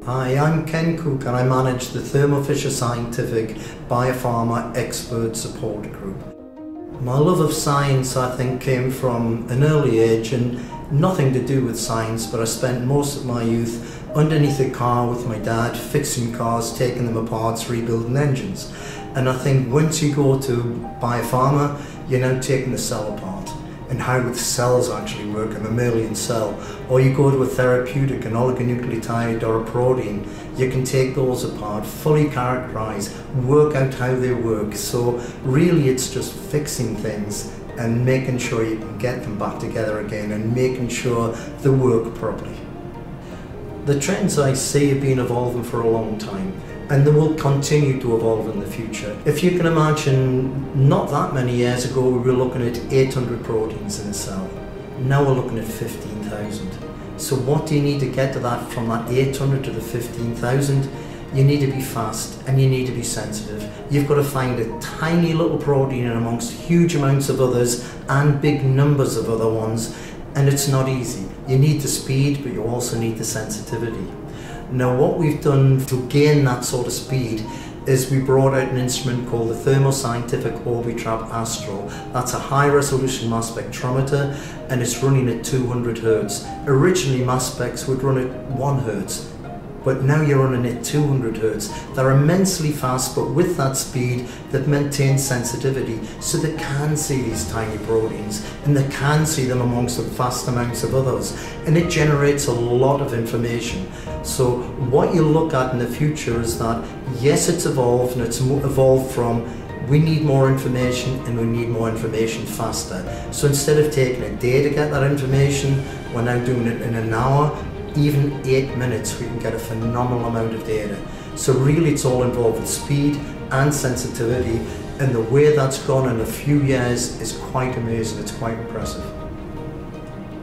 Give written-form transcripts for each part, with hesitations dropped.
Hi, I'm Ken Cook and I manage the Thermo Fisher Scientific Biopharma Expert Support Group. My love of science, I think, came from an early age, and nothing to do with science, but I spent most of my youth underneath a car with my dad, fixing cars, taking them apart, rebuilding engines. And I think once you go to biopharma, you're now taking the cell apart and how the cells actually work, a mammalian cell. Or you go to a therapeutic, an oligonucleotide or a protein, you can take those apart, fully characterize, work out how they work. So really it's just fixing things and making sure you can get them back together again and making sure they work properly. The trends I see have been evolving for a long time, and they will continue to evolve in the future. If you can imagine, not that many years ago we were looking at 800 proteins in a cell. Now we're looking at 15,000. So what do you need to get to that, from that 800 to the 15,000? You need to be fast and you need to be sensitive. You've got to find a tiny little protein in amongst huge amounts of others and big numbers of other ones, and it's not easy. You need the speed, but you also need the sensitivity. Now what we've done to gain that sort of speed is we brought out an instrument called the Thermo Scientific Orbitrap Astro. That's a high resolution mass spectrometer and it's running at 200 Hertz. Originally mass specs would run at 1 Hertz, but now you're running at 200 Hertz. They're immensely fast, but with that speed that maintains sensitivity, so they can see these tiny proteins and they can see them amongst the vast amounts of others, and it generates a lot of information. So what you look at in the future is that yes, it's evolved, and it's evolved from we need more information and we need more information faster. So instead of taking a day to get that information, we're now doing it in an hour. Even 8 minutes, we can get a phenomenal amount of data. So really it's all involved with speed and sensitivity, and the way that's gone in a few years is quite amazing, it's quite impressive.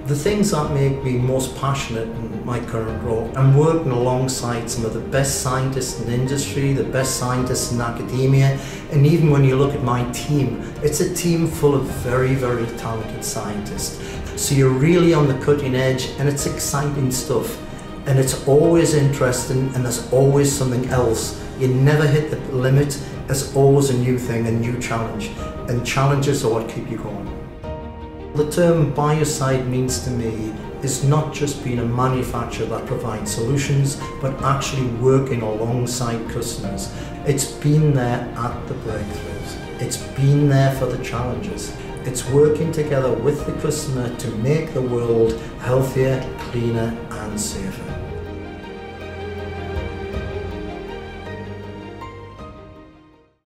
The things that make me most passionate in my current role, I'm working alongside some of the best scientists in the industry, the best scientists in academia, and even when you look at my team, it's a team full of very, very talented scientists. So you're really on the cutting edge, and it's exciting stuff, and it's always interesting, and there's always something else. You never hit the limit. There's always a new thing, a new challenge, and challenges are what keep you going. The term biocide means to me is not just being a manufacturer that provides solutions, but actually working alongside customers. It's been there at the breakthroughs. It's been there for the challenges. It's working together with the customer to make the world healthier, cleaner and safer.